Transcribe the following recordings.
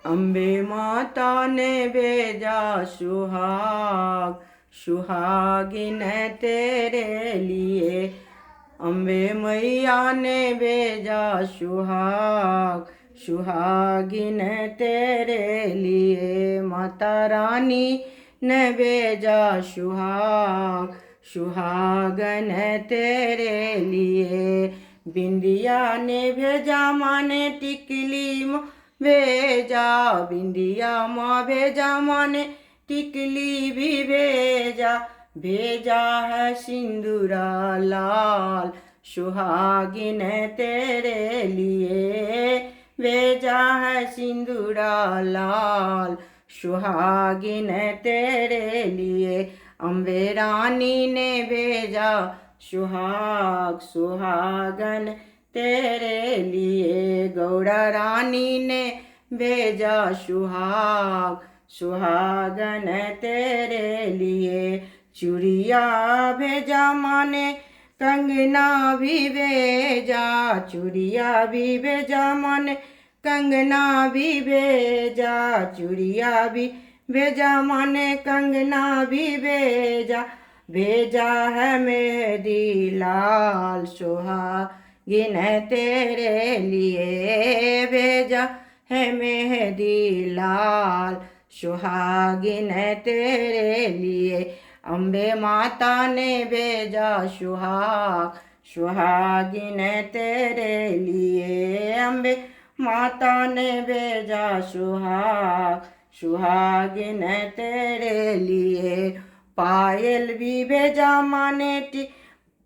अम्बे माता ने भेजा सुहाग, सुहागिन तेरे लिए। अम्बे मैया ने भेजा सुहाग, सुहागिन तेरे लिए। माता रानी ने भेजा सुहाग, सुहागन तेरे लिए। बिंदिया ने भेजा माँ ने टिकली भेजा, बिंदिया माँ भेजा माँ ने टिकली भी भेजा। भेजा है सिंदूरा लाल, सुहागिन तेरे लिए। भेजा है सिंदूरा लाल, सुहागिन तेरे लिए। अम्बे रानी ने भेजा सुहाग, सुहागन तेरे लिए। गौड़ा रानी ने भेजा सुहाग, सुहागन तेरे लिए। चूड़िया भेजा माँ ने कंगना भी भेजा, चूड़िया भी भेजा माँ ने कंगना भी भेजा। चूड़िया भी भेजा माँ ने कंगना भी भेजा। भेजा है मेहंदी लाल, सुहागिन तेरे लिए। भेजा है मेहंदी लाल, सुहागिन तेरे लिए। अम्बे माता ने भेजा सुहाग, सुहागिन तेरे लिए। अम्बे माता ने भेजा सुहाग, सुहागिन तेरे लिए। पायल भी भेजा माँ ने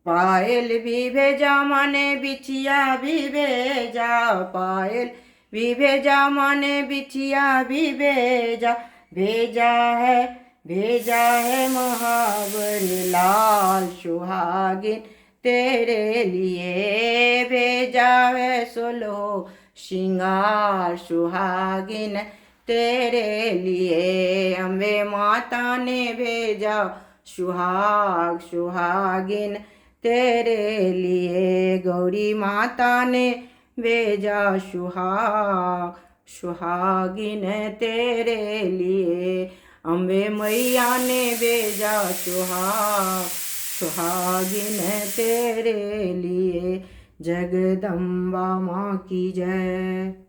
पायल भी भेजा माँ ने बिछिया भी भेजा। पायल भी भेजा माँ ने बिछिया भी भेजा। भेजा है महावर लाल, सुहागिन तेरे लिए। भेजा है सोलो श्रृंगार, सुहागिन तेरे लिए। अम्बे माता ने भेजा सुहाग, सुहागिन तेरे लिए। गौरी माता ने भेजा सुहाग, सुहागिन तेरे लिए। अम्बे मैया ने भेजा सुहाग, सुहागिन तेरे लिए। जगदम्बा माँ की जय।